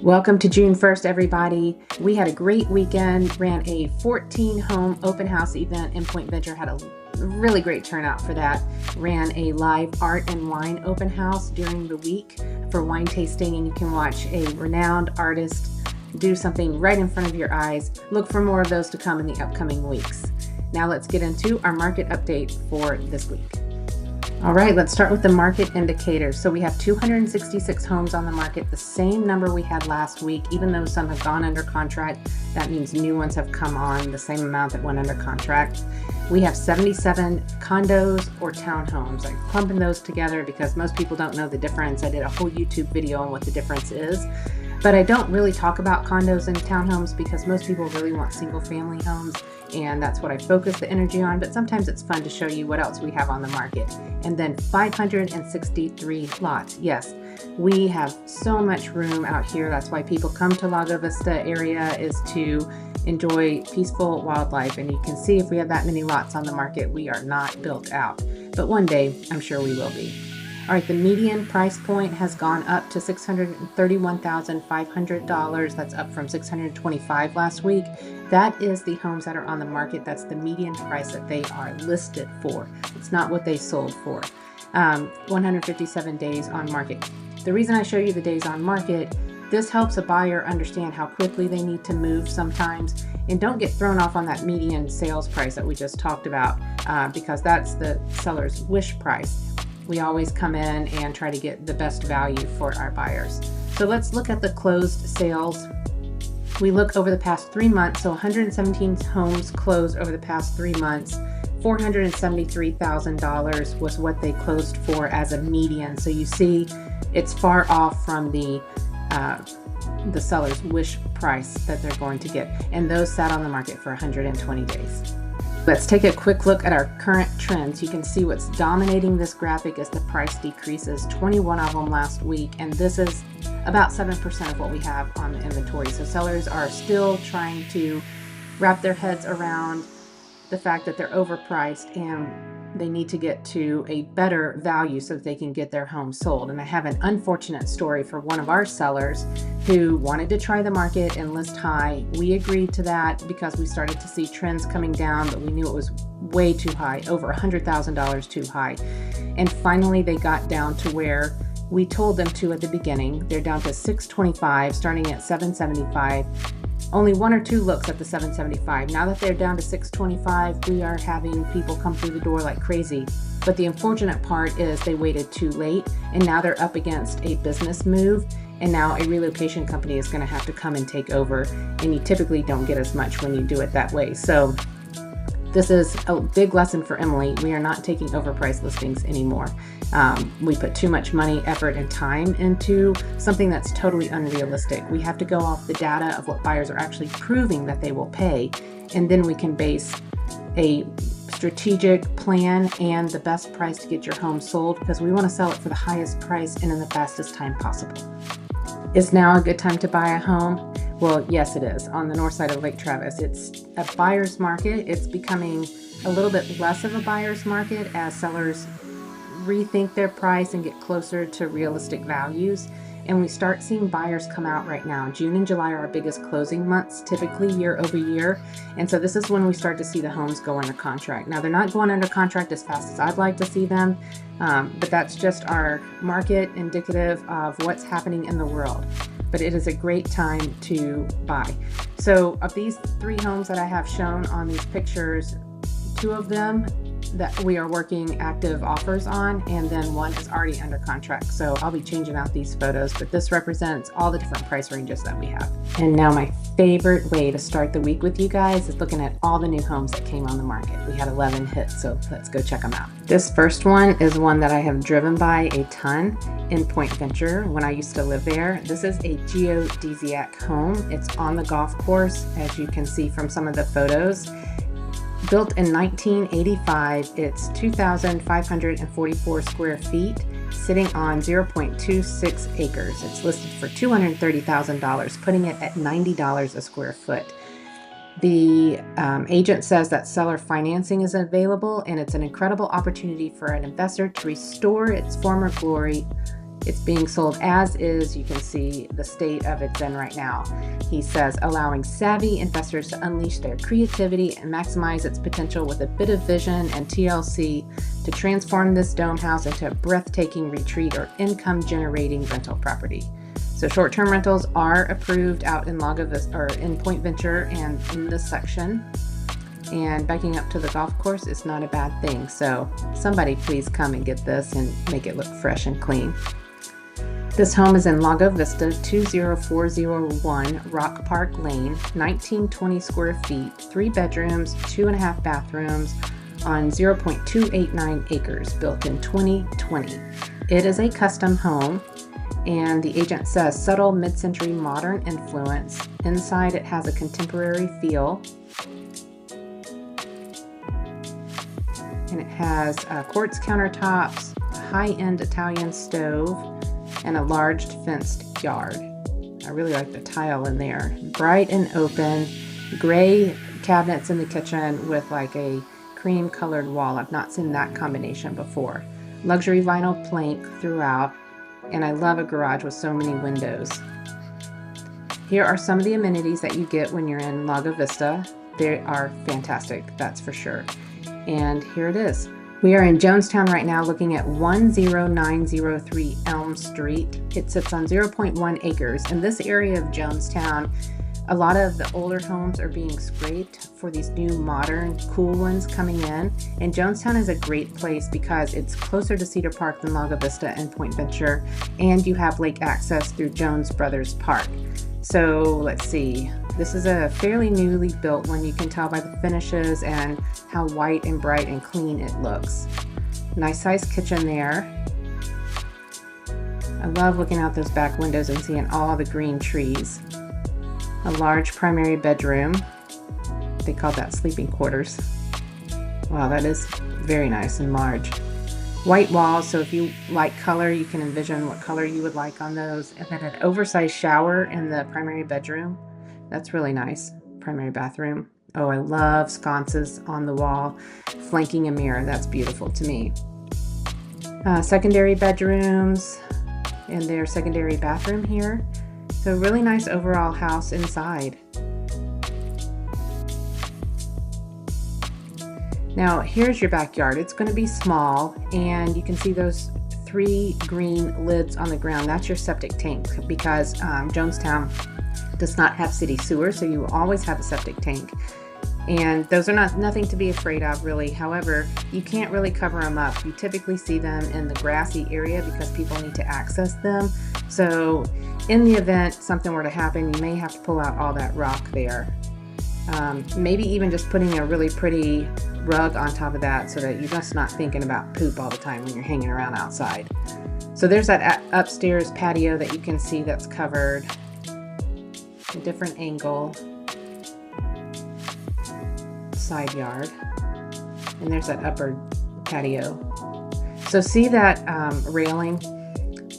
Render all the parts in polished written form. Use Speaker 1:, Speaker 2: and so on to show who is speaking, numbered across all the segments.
Speaker 1: Welcome to June 1st, everybody. We had a great weekend, ran a 14 home open house event in Point Venture, had a really great turnout for that. Ran a live art and wine open house during the week for wine tasting, and you can watch a renowned artist do something right in front of your eyes. Look for more of those to come in the upcoming weeks. Now let's get into our market update for this week. All right, let's start with the market indicators. So we have 266 homes on the market, the same number we had last week. Even though some have gone under contract, that means new ones have come on, the same amount that went under contract. We have 77 condos or townhomes. I'm clumping those together because most people don't know the difference. I did a whole YouTube video on what the difference is, but I don't really talk about condos and townhomes because most people really want single family homes, and that's what I focus the energy on, but sometimes it's fun to show you what else we have on the market. And then 563 lots. Yes, we have so much room out here. That's why people come to Lago Vista area, is to enjoy peaceful wildlife. And you can see if we have that many lots on the market, we are not built out. But one day, I'm sure we will be. All right, the median price point has gone up to $631,500. That's up from $625 last week. That is the homes that are on the market. That's the median price that they are listed for. It's not what they sold for. 157 days on market. The reason I show you the days on market, this helps a buyer understand how quickly they need to move sometimes, and don't get thrown off on that median sales price that we just talked about, because that's the seller's wish price. We always come in and try to get the best value for our buyers. So let's look at the closed sales. We look over the past 3 months. So 117 homes closed over the past 3 months. $473,000 was what they closed for as a median. So you see it's far off from the seller's wish price that they're going to get. And those sat on the market for 120 days. Let's take a quick look at our current trends. You can see what's dominating this graphic is the price decreases, 21 of them last week, and this is about 7% of what we have on the inventory. So sellers are still trying to wrap their heads around the fact that they're overpriced and they need to get to a better value so that they can get their home sold. And I have an unfortunate story for one of our sellers who wanted to try the market and list high. We agreed to that because we started to see trends coming down, but we knew it was way too high, over $100,000 too high. And finally they got down to where we told them to at the beginning. They're down to 625, starting at 775. Only 1 or 2 looks at the 775. Now that they're down to 625, we are having people come through the door like crazy. But the unfortunate part is they waited too late, and now they're up against a business move, and now a relocation company is going to have to come and take over, and you typically don't get as much when you do it that way. So this is a big lesson for Emily. We are not taking overpriced listings anymore. We put too much money, effort, and time into something that's totally unrealistic. We have to go off the data of what buyers are actually proving that they will pay, and then we can base a strategic plan and the best price to get your home sold, because we want to sell it for the highest price and in the fastest time possible. Is now a good time to buy a home? Well, yes, it is. On the north side of Lake Travis, it's a buyer's market. It's becoming a little bit less of a buyer's market as sellers rethink their price and get closer to realistic values. And we start seeing buyers come out right now. June and July are our biggest closing months, typically year over year. And so this is when we start to see the homes go under contract. Now, they're not going under contract as fast as I'd like to see them, but that's just our market indicative of what's happening in the world. But it is a great time to buy. So of these 3 homes that I have shown on these pictures, 2 of them that we are working active offers on, and then 1 is already under contract. So I'll be changing out these photos, but this represents all the different price ranges that we have. And now my favorite way to start the week with you guys is looking at all the new homes that came on the market. We had 11 hits, so let's go check them out. This first one is one that I have driven by a ton in Point Venture when I used to live there. This is a geodesiac home. It's on the golf course, as you can see from some of the photos. Built in 1985, it's 2,544 square feet, sitting on 0.26 acres. It's listed for $230,000, putting it at $90 a square foot. The agent says that seller financing is available, and it's an incredible opportunity for an investor to restore its former glory It's being sold as is. You can see the state of it's in right now. He says, allowing savvy investors to unleash their creativity and maximize its potential with a bit of vision and TLC to transform this dome house into a breathtaking retreat or income-generating rental property. So short-term rentals are approved out in Lago Vista or in Point Venture and in this section. And backing up to the golf course is not a bad thing. So somebody please come and get this and make it look fresh and clean. This home is in Lago Vista, 20401 Rock Park Lane, 1920 square feet, 3 bedrooms, 2.5 bathrooms on 0.289 acres, built in 2020. It is a custom home, and the agent says subtle mid-century modern influence. Inside it has a contemporary feel, and it has quartz countertops, high-end Italian stove, and a large fenced yard. I really like the tile in there. Bright and open, gray cabinets in the kitchen with like a cream colored wall. I've not seen that combination before. Luxury vinyl plank throughout, and I love a garage with so many windows. Here are some of the amenities that you get when you're in Lago Vista. They are fantastic, that's for sure. And here it is. We are in Jonestown right now, looking at 10903 Elm Street. It sits on 0.1 acres. In this area of Jonestown, a lot of the older homes are being scraped for these new modern cool ones coming in. And Jonestown is a great place because it's closer to Cedar Park than Lago Vista and Point Venture, and you have lake access through Jones Brothers Park. So let's see, this is a fairly newly built one. You can tell by the finishes and how white and bright and clean it looks. Nice sized kitchen there. I love looking out those back windows and seeing all the green trees. A large primary bedroom. They call that sleeping quarters. Wow, that is very nice and large. White walls, so if you like color, you can envision what color you would like on those. And then an oversized shower in the primary bedroom. That's really nice. Primary bathroom. Oh, I love sconces on the wall, flanking a mirror. That's beautiful to me. Secondary bedrooms and their secondary bathroom here. So really nice overall house inside. Now here's your backyard. It's going to be small, and you can see those 3 green lids on the ground. That's your septic tank, because Jonestown does not have city sewer, so you always have a septic tank. And those are nothing to be afraid of, really. However, you can't really cover them up. You typically see them in the grassy area because people need to access them. So in the event something were to happen, you may have to pull out all that rock there. Maybe even just putting a really pretty rug on top of that so that you're just not thinking about poop all the time when you're hanging around outside. So there's that upstairs patio that you can see that's covered. A different angle. Side yard. And there's that upper patio. So see that railing?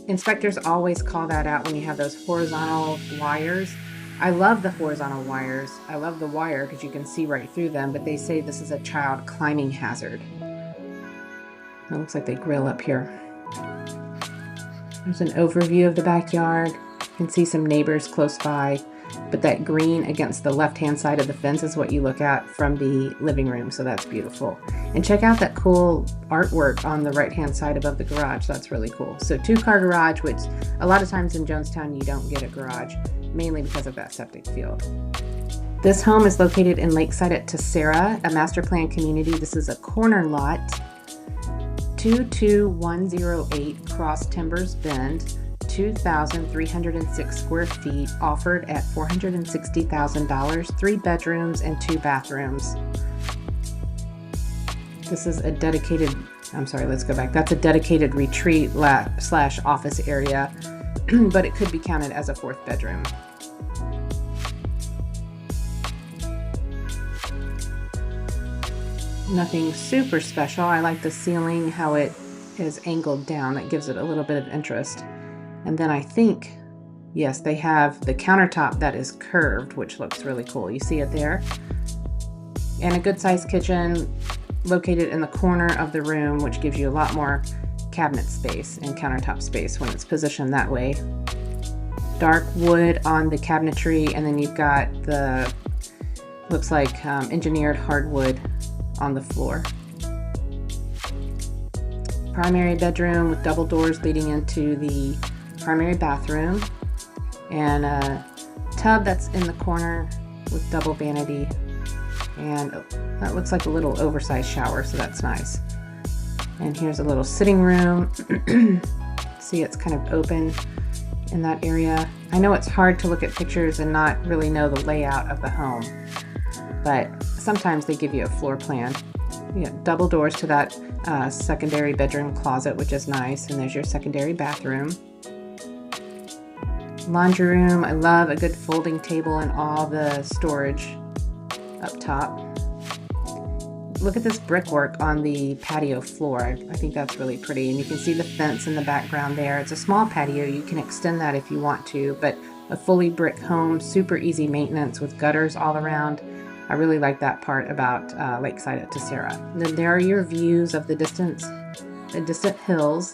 Speaker 1: Inspectors always call that out when you have those horizontal wires. I love the horizontal wires. I love the wire because you can see right through them, but they say this is a child climbing hazard. It looks like they grill up here. There's an overview of the backyard. You can see some neighbors close by, but that green against the left-hand side of the fence is what you look at from the living room, so that's beautiful. And check out that cool artwork on the right-hand side above the garage. That's really cool. So 2-car garage, which a lot of times in Jonestown you don't get a garage, mainly because of that septic field. This home is located in Lakeside at Tessera, a master plan community. This is a corner lot, 22108 Cross Timbers Bend, 2,306 square feet, offered at $460,000, 3 bedrooms and 2 bathrooms. This is a dedicated, let's go back. That's a dedicated retreat / office area, but it could be counted as a 4th bedroom. Nothing super special. I like the ceiling, how it is angled down. That gives it a little bit of interest. And then I think, yes, they have the countertop that is curved, which looks really cool. You see it there? And a good sized kitchen located in the corner of the room, which gives you a lot more cabinet space and countertop space when it's positioned that way. Dark wood on the cabinetry, and then you've got the, looks like engineered hardwood on the floor. Primary bedroom with double doors leading into the primary bathroom, and a tub that's in the corner with double vanity, and that looks like a little oversized shower, so that's nice. And here's a little sitting room. See, it's kind of open in that area. I know it's hard to look at pictures and not really know the layout of the home, but sometimes they give you a floor plan. You got double doors to that secondary bedroom closet, which is nice, and there's your secondary bathroom. Laundry room. I love a good folding table and all the storage up top. Look at this brickwork on the patio floor. I think that's really pretty, and you can see the fence in the background there. It's a small patio. You can extend that if you want to, but a fully brick home, super easy maintenance with gutters all around. I really like that part about Lakeside at Tessera. And then there are your views of the distant hills,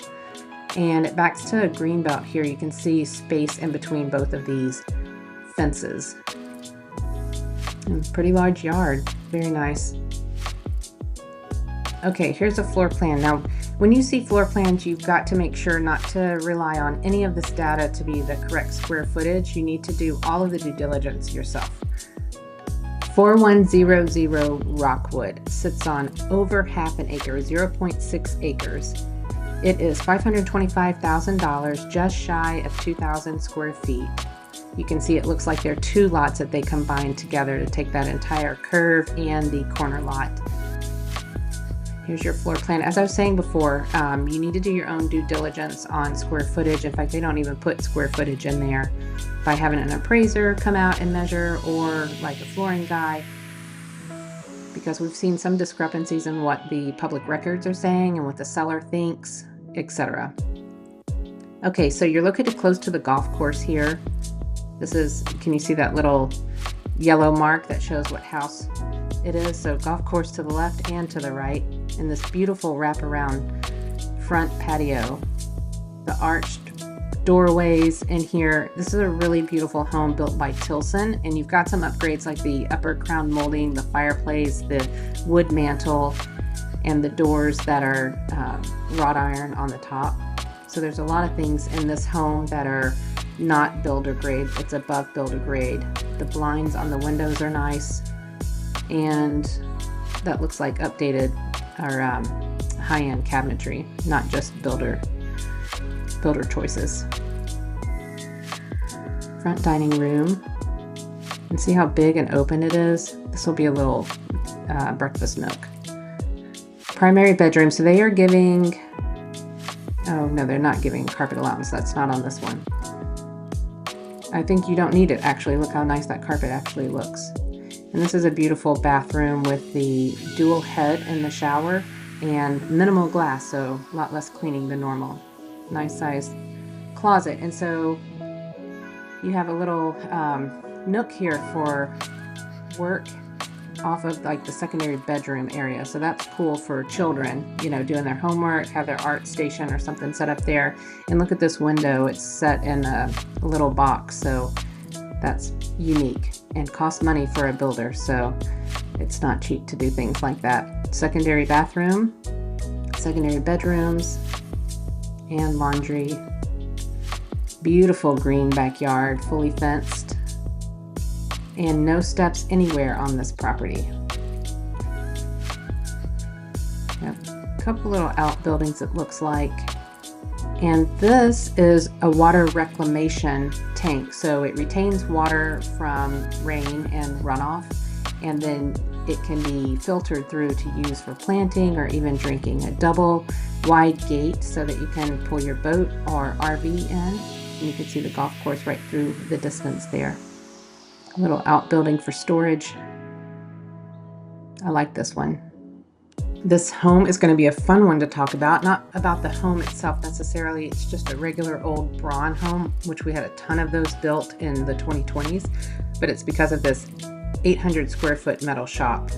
Speaker 1: and it backs to a green belt here. You can see space in between both of these fences. And pretty large yard, very nice. Okay, here's a floor plan. Now, when you see floor plans, you've got to make sure not to rely on any of this data to be the correct square footage. You need to do all of the due diligence yourself. 4100 Rockwood sits on over half an acre, 0.6 acres. It is $525,000, just shy of 2,000 square feet. You can see it looks like there are two lots that they combined together to take that entire curve and the corner lot. Here's your floor plan. As I was saying before, you need to do your own due diligence on square footage. In fact, they don't even put square footage in there. By having an appraiser come out and measure, or like a flooring guy, because we've seen some discrepancies in what the public records are saying and what the seller thinks, etc. Okay, so you're located close to the golf course here. This is, can you see that little yellow mark that shows what house it is? So golf course to the left and to the right, and this beautiful wraparound front patio, the arched doorways in here. This is a really beautiful home built by Tilson, and you've got some upgrades like the upper crown molding, the fireplace, the wood mantle, and the doors that are wrought iron on the top. So there's a lot of things in this home that are not builder grade. It's above builder grade. The blinds on the windows are nice, and that looks like updated or high-end cabinetry, not just builder choices. Front dining room, and see how big and open it is. This will be a little breakfast nook. Primary bedroom, so they are giving, oh no, they're not giving carpet allowance. That's not on this one. I think you don't need it, actually. Look how nice that carpet actually looks. And this is a beautiful bathroom with the dual head in the shower and minimal glass, so a lot less cleaning than normal. Nice size closet. And so you have a little nook here for work off of like the secondary bedroom area. So that's cool for children, you know, doing their homework, have their art station or something set up there. And look at this window. It's set in a little box. So that's unique and costs money for a builder. So it's not cheap to do things like that. Secondary bathroom, secondary bedrooms, and laundry. Beautiful green backyard, fully fenced, and no steps anywhere on this property. Yep. A couple little outbuildings it looks like. And this is a water reclamation tank, so it retains water from rain and runoff, and then it can be filtered through to use for planting or even drinking. A double wide gate so that you can pull your boat or RV in, and you can see the golf course right through the distance there. A little outbuilding for storage. I like this one. This home is going to be a fun one to talk about. Not about the home itself necessarily. It's just a regular old Braun home, which we had a ton of those built in the 2020s, but it's because of this 800 square foot metal shop.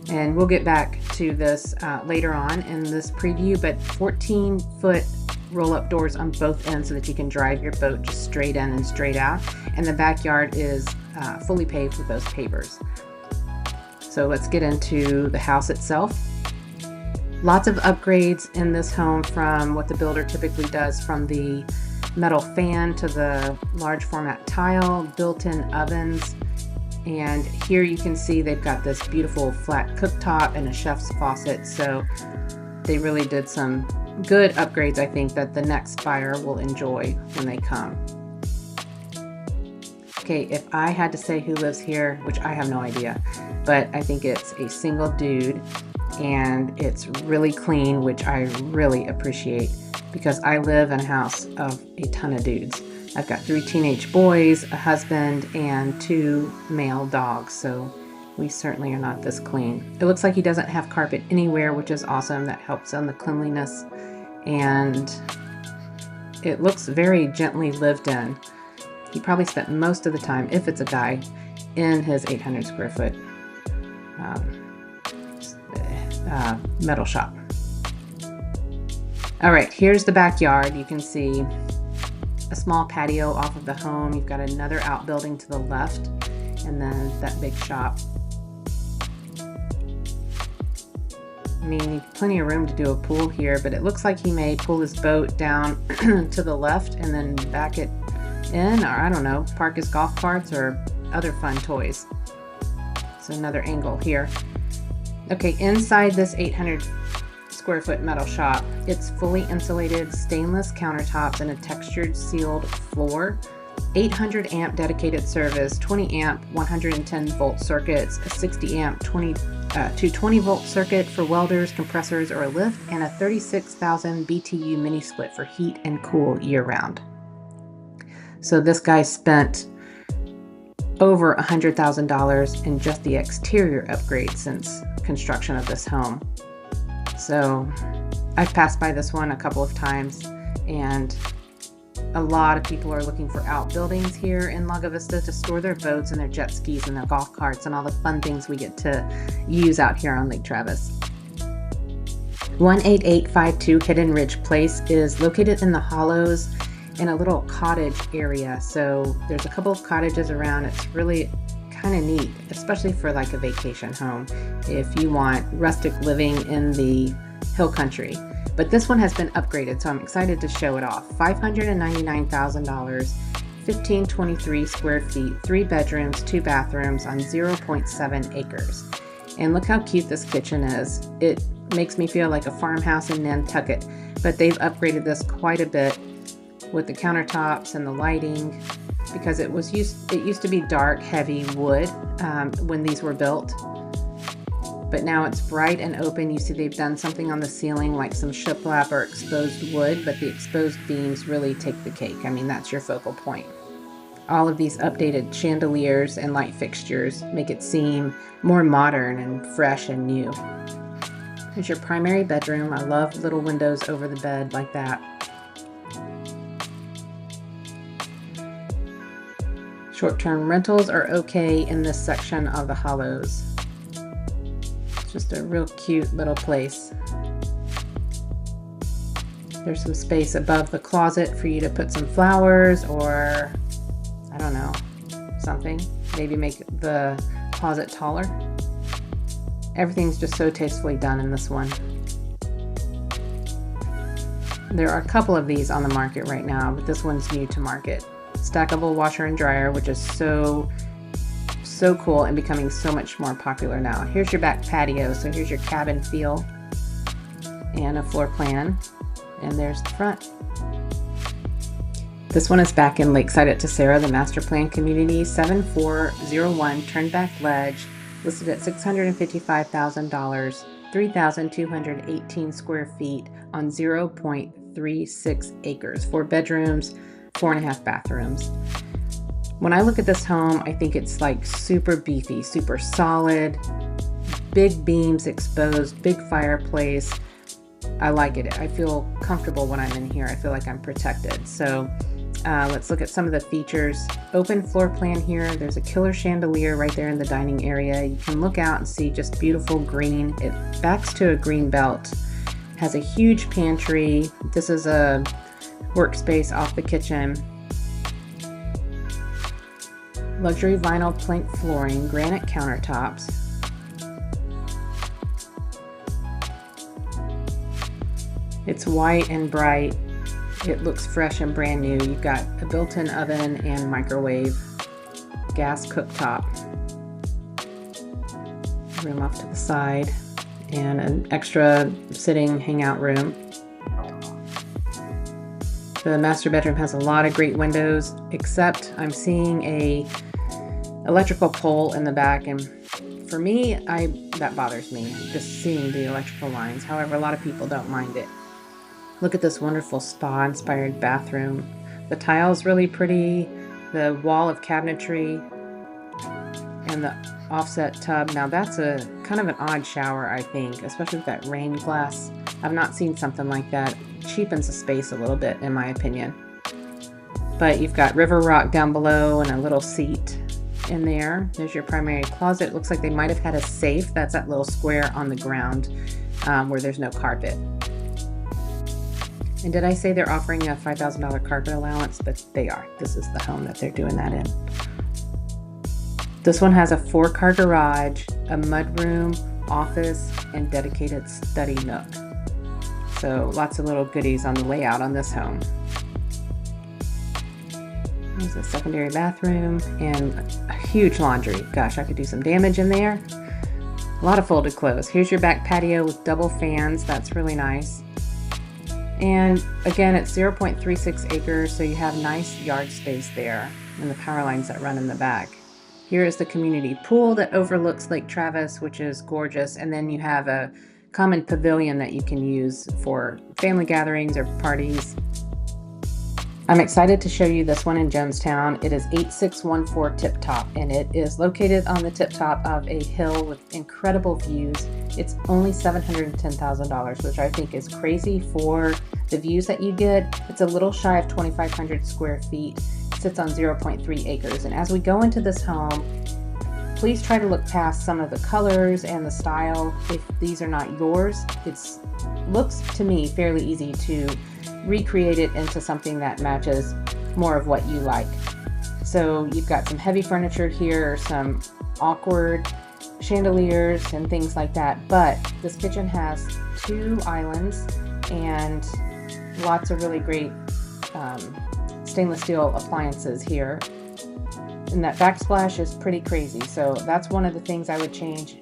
Speaker 1: And we'll get back to this later on in this preview, but 14-foot roll-up doors on both ends so that you can drive your boat just straight in and straight out. And the backyard is fully paved with those pavers. So let's get into the house itself. Lots of upgrades in this home from what the builder typically does, from the metal fan to the large format tile, built-in ovens. And here you can see they've got this beautiful flat cooktop and a chef's faucet. So they really did some good upgrades, I think, that the next buyer will enjoy when they come. Okay, if I had to say who lives here, which I have no idea, but I think it's a single dude, and it's really clean, which I really appreciate because I live in a house of a ton of dudes. I've got 3 teenage boys, a husband, and 2 male dogs, so we certainly are not this clean. It looks like he doesn't have carpet anywhere, which is awesome. That helps on the cleanliness, and it looks very gently lived in. He probably spent most of the time, if it's a guy, in his 800 square foot metal shop. All right, here's the backyard. You can see a small patio off of the home. You've got another outbuilding to the left, and then that big shop. I mean, plenty of room to do a pool here, but it looks like he may pull his boat down to the left and then back it in, or I don't know, park his golf carts or other fun toys. So another angle here. Okay, inside this 800 square foot metal shop, it's fully insulated, stainless countertops, and a textured sealed floor. 800 amp dedicated service, 20 amp 110 volt circuits, a 60 amp 220 volt circuit for welders, compressors, or a lift, and a 36,000 BTU mini split for heat and cool year round. So this guy spent over $100,000 in just the exterior upgrade since construction of this home. So I've passed by this one a couple of times, and a lot of people are looking for outbuildings here in Lago Vista to store their boats and their jet skis and their golf carts and all the fun things we get to use out here on Lake Travis. 18852 Hidden Ridge Place is located in the Hollows in a little cottage area. So there's a couple of cottages around. It's really kind of neat, especially for like a vacation home if you want rustic living in the hill country. But this one has been upgraded, so I'm excited to show it off. $599,000, 1523 square feet, 3 bedrooms, 2 bathrooms on 0.7 acres. And look how cute this kitchen is. It makes me feel like a farmhouse in Nantucket, but they've upgraded this quite a bit with the countertops and the lighting, because it used to be dark, heavy wood when these were built. But now it's bright and open. You see they've done something on the ceiling, like some shiplap or exposed wood, but the exposed beams really take the cake. I mean, that's your focal point. All of these updated chandeliers and light fixtures make it seem more modern and fresh and new. Here's your primary bedroom. I love little windows over the bed like that. Short-term rentals are okay in this section of the Hollows. It's just a real cute little place. There's some space above the closet for you to put some flowers or, I don't know, something. Maybe make the closet taller. Everything's just so tastefully done in this one. There are a couple of these on the market right now, but this one's new to market. Stackable washer and dryer, which is so cool and becoming so much more popular now. Here's your back patio. So here's your cabin feel and a floor plan. And there's the front. This one is back in Lakeside at Tessera, the master plan community, 7401 Turnback Ledge, listed at $655,000, 3,218 square feet on 0.36 acres, 4 bedrooms, 4.5 bathrooms. When I look at this home, I think it's like super beefy, super solid, big beams exposed, big fireplace. I like it. I feel comfortable when I'm in here. I feel like I'm protected. So Let's look at some of the features. Open floor plan here. There's a killer chandelier right there in the dining area. You can look out and see just beautiful green. It backs to a green belt. Has a huge pantry. This is a workspace off the kitchen. Luxury vinyl plank flooring, granite countertops. It's white and bright. It looks fresh and brand new. You've got a built-in oven and microwave, gas cooktop, room off to the side, and an extra sitting hangout room. The master bedroom has a lot of great windows, except I'm seeing a electrical pole in the back, and for me, that bothers me, just seeing the electrical lines. However, a lot of people don't mind it. Look at this wonderful spa-inspired bathroom. The tile is really pretty, the wall of cabinetry, and the offset tub. Now that's a kind of an odd shower, I think, especially with that rain glass. I've not seen something like that. It cheapens the space a little bit, in my opinion. But you've got river rock down below and a little seat in there. There's your primary closet. It looks like they might have had a safe. That's that little square on the ground where there's no carpet. And did I say they're offering a $5,000 carpet allowance? But they are. This is the home that they're doing that in. This one has a 4-car garage, a mudroom, office, and dedicated study nook. So lots of little goodies on the layout on this home. There's a secondary bathroom and a huge laundry. Gosh, I could do some damage in there. A lot of folded clothes. Here's your back patio with double fans. That's really nice. And again, it's 0.36 acres, so you have nice yard space there and the power lines that run in the back. Here is the community pool that overlooks Lake Travis, which is gorgeous. And then you have a common pavilion that you can use for family gatherings or parties. I'm excited to show you this one in Jonestown. It is 8614 Tip Top, and it is located on the tip top of a hill with incredible views. It's only $710,000, which I think is crazy for the views that you get. It's a little shy of 2,500 square feet. It sits on 0.3 acres. And as we go into this home, please try to look past some of the colors and the style. If these are not yours, it looks to me fairly easy to recreate it into something that matches more of what you like. So you've got some heavy furniture here, some awkward chandeliers and things like that, but this kitchen has 2 islands and lots of really great stainless steel appliances here. And that backsplash is pretty crazy, so that's one of the things I would change.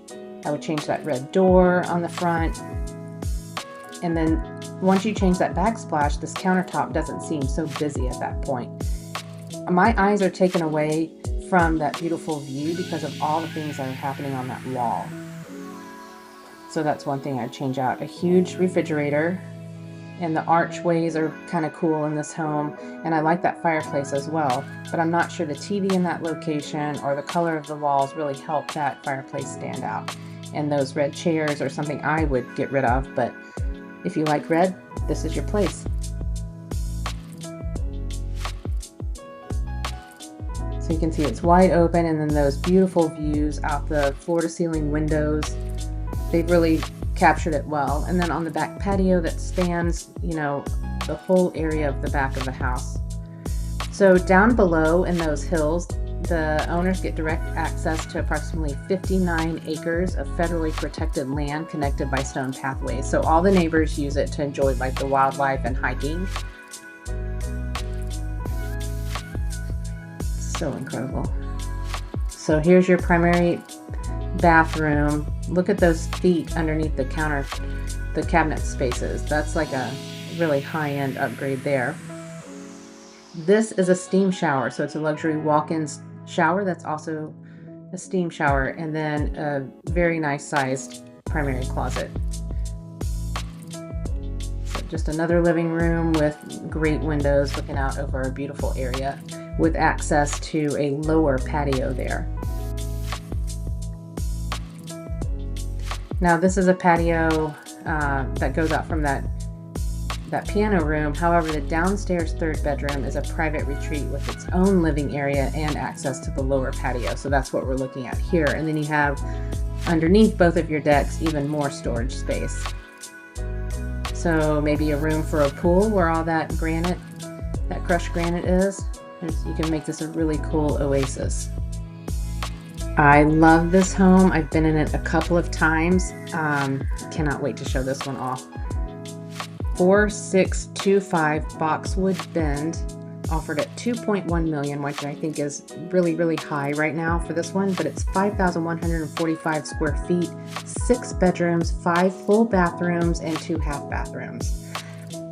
Speaker 1: I would change that red door on the front. And then once you change that backsplash, this countertop doesn't seem so busy at that point. My eyes are taken away from that beautiful view because of all the things that are happening on that wall. So that's one thing I'd change out. A huge refrigerator, and the archways are kind of cool in this home. And I like that fireplace as well, but I'm not sure the TV in that location or the color of the walls really help that fireplace stand out. And those red chairs are something I would get rid of, but if you like red, this is your place. So you can see it's wide open, and then those beautiful views out the floor-to-ceiling windows. They've really captured it well. And then on the back patio that spans, the whole area of the back of the house. So down below in those hills, the owners get direct access to approximately 59 acres of federally protected land connected by stone pathways. So all the neighbors use it to enjoy like the wildlife and hiking. So incredible. So here's your primary bathroom. Look at those feet underneath the counter, the cabinet spaces. That's like a really high-end upgrade there. This is a steam shower, so it's a luxury walk-in shower that's also a steam shower, and then a very nice sized primary closet. So just another living room with great windows looking out over a beautiful area with access to a lower patio there. Now this is a patio that goes out from that that piano room. However, the downstairs third bedroom is a private retreat with its own living area and access to the lower patio. So that's what we're looking at here. And then you have underneath both of your decks even more storage space. So maybe a room for a pool where all that granite, that crushed granite is. You can make this a really cool oasis. I love this home. I've been in it a couple of times. Cannot wait to show this one off. 4625 Boxwood Bend, offered at $2.1 million, which I think is really high right now for this one, but it's 5,145 square feet, 6 bedrooms, 5 full bathrooms, and 2 half bathrooms.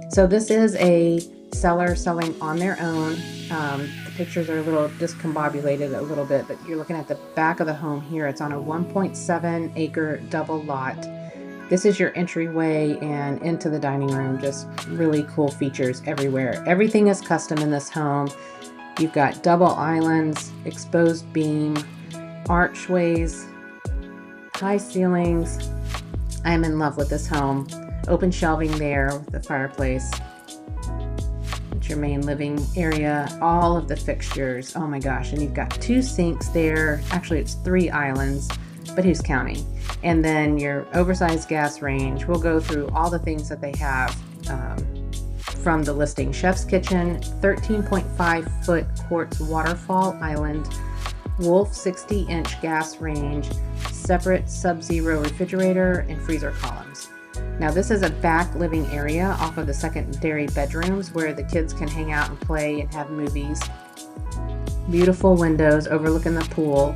Speaker 1: So this is a seller selling on their own. The pictures are a little discombobulated a little bit, but you're looking at the back of the home here. It's on a 1.7 acre double lot. This is your entryway and into the dining room. Just really cool features everywhere. Everything is custom in this home. You've got double islands, exposed beam, archways, high ceilings. I'm in love with this home. Open shelving there with the fireplace. It's your main living area. All of the fixtures. Oh my gosh. And you've got 2 sinks there. Actually, it's 3 islands, but who's counting? And then your oversized gas range. We'll go through all the things that they have from the listing. Chef's kitchen, 13.5 foot quartz waterfall island, Wolf 60-inch gas range, separate sub-zero refrigerator, and freezer columns. Now this is a back living area off of the secondary bedrooms where the kids can hang out and play and have movies. Beautiful windows overlooking the pool,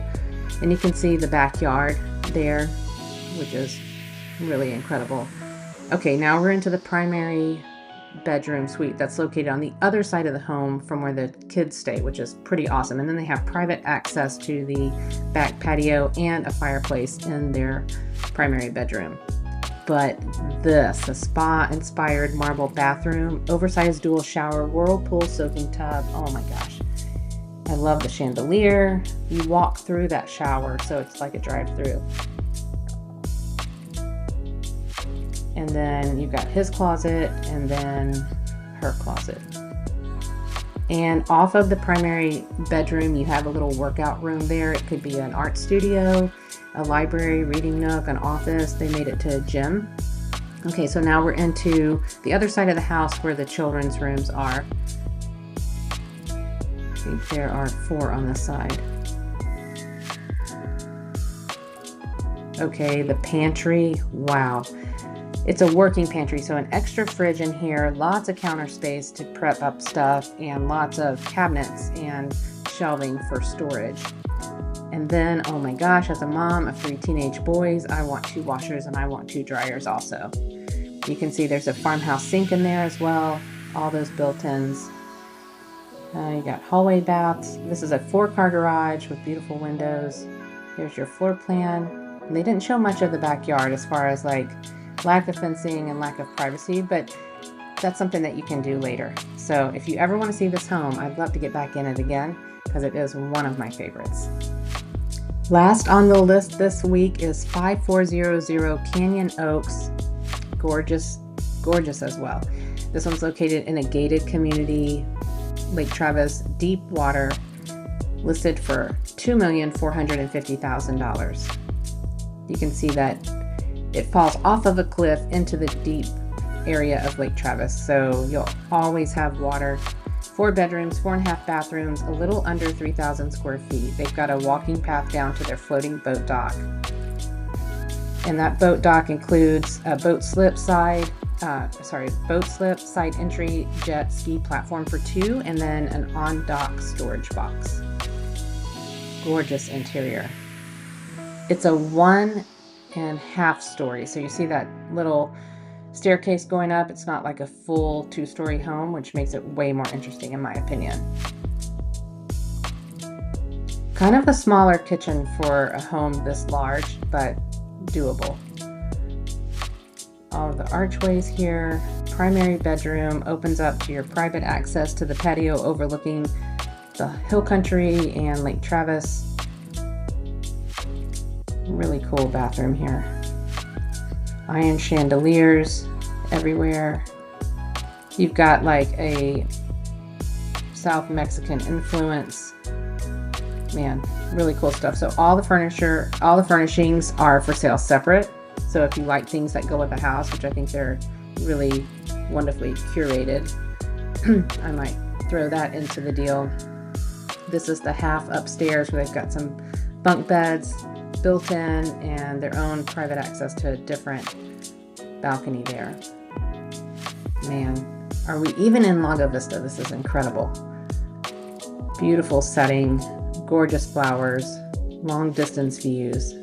Speaker 1: and you can see the backyard there, which is really incredible. Okay, now we're into the primary bedroom suite that's located on the other side of the home from where the kids stay, which is pretty awesome. And then they have private access to the back patio and a fireplace in their primary bedroom. But this, a spa-inspired marble bathroom, oversized dual shower, whirlpool soaking tub. Oh my gosh. I love the chandelier. You walk through that shower, so it's like a drive-through. And then you've got his closet and then her closet. And off of the primary bedroom, you have a little workout room there. It could be an art studio, a library, reading nook, an office. They made it to a gym. Okay, so now we're into the other side of the house where the children's rooms are. I think there are 4 on this side. Okay, the pantry. Wow. It's a working pantry, so an extra fridge in here, lots of counter space to prep up stuff, and lots of cabinets and shelving for storage. And then, oh my gosh, as a mom of 3 teenage boys, I want 2 washers and I want 2 dryers also. You can see there's a farmhouse sink in there as well, all those built-ins. You got hallway baths. This is a 4-car garage with beautiful windows. Here's your floor plan. And they didn't show much of the backyard as far as like lack of fencing and lack of privacy, but that's something that you can do later. So if you ever want to see this home, I'd love to get back in it again because it is one of my favorites. Last on the list this week is 5400 Canyon Oaks. Gorgeous, gorgeous as well. This one's located in a gated community, Lake Travis, deep water, listed for $2,450,000. You can see that it falls off of a cliff into the deep area of Lake Travis, so you'll always have water. 4 bedrooms, 4.5 bathrooms, a little under 3,000 square feet. They've got a walking path down to their floating boat dock. And that boat dock includes a boat slip, side entry jet ski platform for 2, and then an on-dock storage box. Gorgeous interior. It's a 1.5 story, so you see that little staircase going up. It's not like a full 2-story home, which makes it way more interesting in my opinion. Kind of a smaller kitchen for a home this large, but doable. All of the archways here. Primary bedroom opens up to your private access to the patio overlooking the hill country and Lake Travis. Really cool bathroom here. Iron chandeliers everywhere. You've got like a South Mexican influence. Man, really cool stuff. So all the furnishings are for sale separate. So if you like things that go with the house, which I think they're really wonderfully curated, I might throw that into the deal. This is the half upstairs where they've got some bunk beds built in and their own private access to a different balcony there. Man, are we even in Lago Vista? This is incredible. Beautiful setting, gorgeous flowers, long distance views.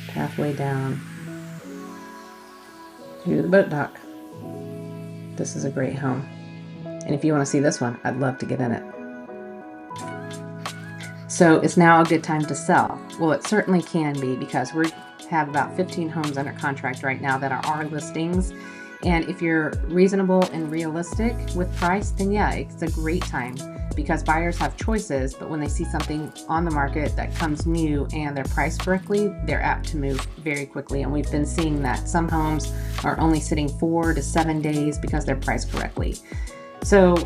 Speaker 1: Pathway down to the boat dock. This is a great home. And if you want to see this one, I'd love to get in it. So it's now a good time to sell. Well, it certainly can be, because we have about 15 homes under contract right now that are our listings. And if you're reasonable and realistic with price, then yeah, it's a great time, because buyers have choices, but when they see something on the market that comes new and they're priced correctly, they're apt to move very quickly. And we've been seeing that some homes are only sitting 4 to 7 days because they're priced correctly. So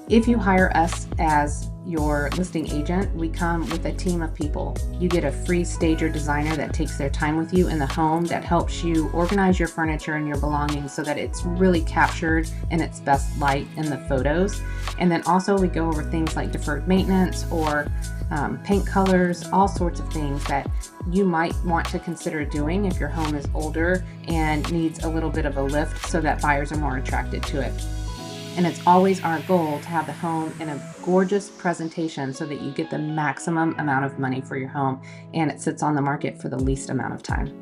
Speaker 1: if you hire us as your listing agent, we come with a team of people. You get a free stager designer that takes their time with you in the home, that helps you organize your furniture and your belongings so that it's really captured in its best light in the photos. And then also we go over things like deferred maintenance or paint colors, all sorts of things that you might want to consider doing if your home is older and needs a little bit of a lift so that buyers are more attracted to it. And it's always our goal to have the home in a gorgeous presentation so that you get the maximum amount of money for your home and it sits on the market for the least amount of time.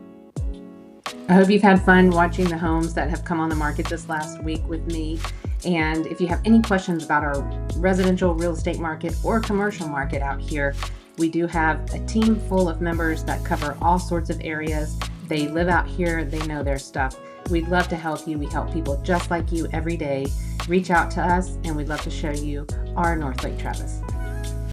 Speaker 1: I hope you've had fun watching the homes that have come on the market this last week with me. And if you have any questions about our residential real estate market or commercial market out here, we do have a team full of members that cover all sorts of areas. They live out here, they know their stuff. We'd love to help you. We help people just like you every day. Reach out to us and we'd love to show you our North Lake Travis.